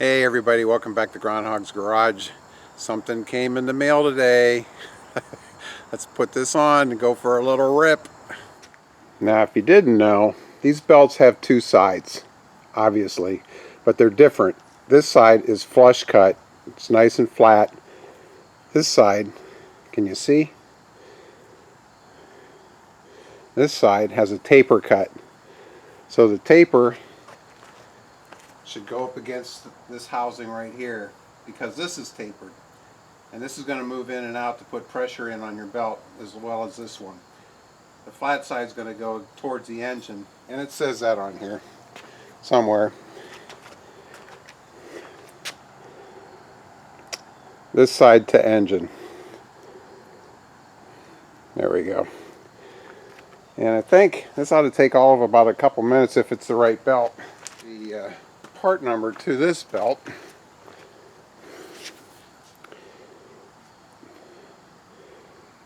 Hey everybody, welcome back to Groundhog's Garage. Something came in the mail today. Let's put this on and go for a little rip. Now if you didn't know, these belts have two sides, obviously, but they're different. This side is flush cut, it's nice and flat. This side, can you see? This side has a taper cut. So the taper should go up against this housing right here because this is tapered. And this is going to move in and out to put pressure in on your belt as well as this one. The flat side is going to go towards the engine, and it says that on here somewhere. This side to engine. There we go. And I think this ought to take all of about a couple minutes if it's the right belt. The part number to this belt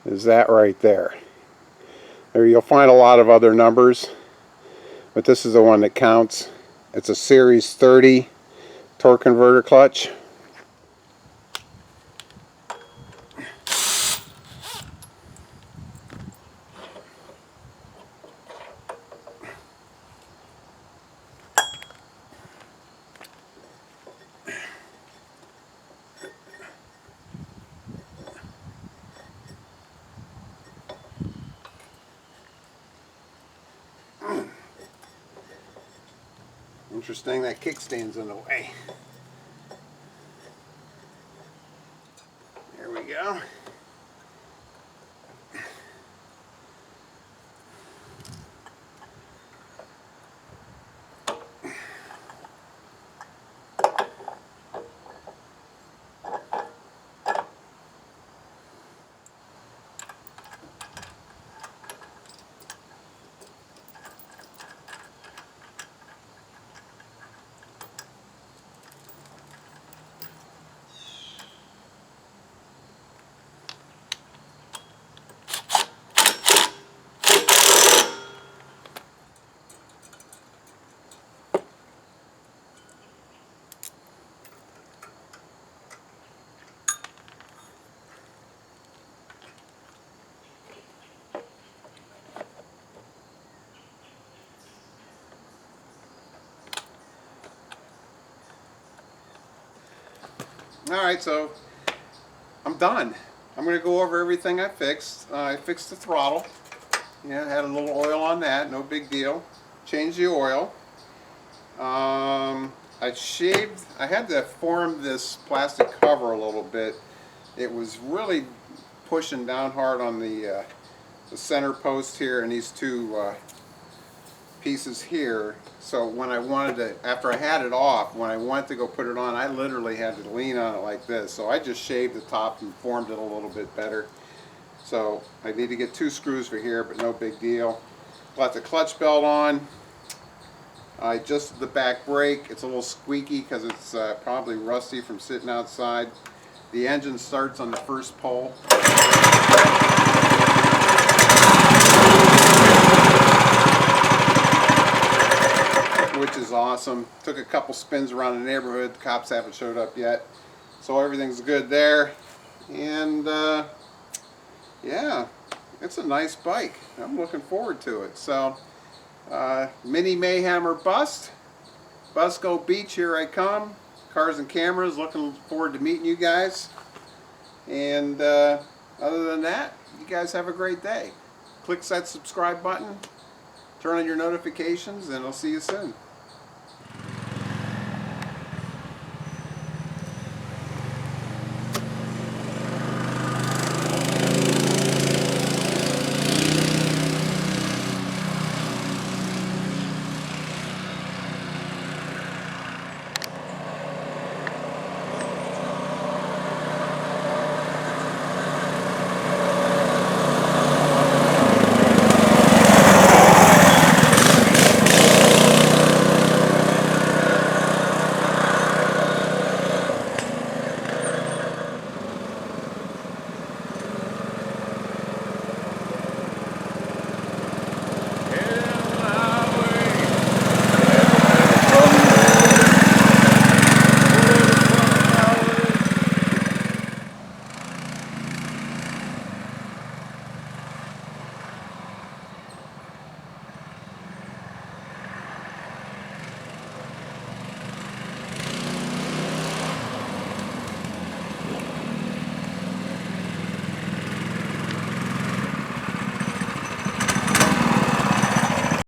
is that right there. There you'll find a lot of other numbers, but this is the one that counts. It's a Series 30 torque converter clutch. Interesting, that kickstand's in the way. There we go. Alright, so I'm done. I'm going to go over everything I fixed. I fixed the throttle. Yeah, had a little oil on that, no big deal. Changed the oil. I had to form this plastic cover a little bit. It was really pushing down hard on the center post here and these two pieces here. So when I wanted to, after I had it off, when I went to go put it on, I literally had to lean on it like this. So I just shaved the top and formed it a little bit better. So I need to get 2 screws for here, but no big deal. Got the clutch belt on. I adjusted the back brake. It's a little squeaky because it's probably rusty from sitting outside. The engine starts on the first pole. Which is awesome. Took a couple spins around the neighborhood. The cops haven't showed up yet. So everything's good there. And yeah, it's a nice bike. I'm looking forward to it. So Mini Mayhem or Bust. Bust Go Beach, here I come. Cars and cameras, looking forward to meeting you guys. And other than that, you guys have a great day. Click that subscribe button, turn on your notifications, and I'll see you soon.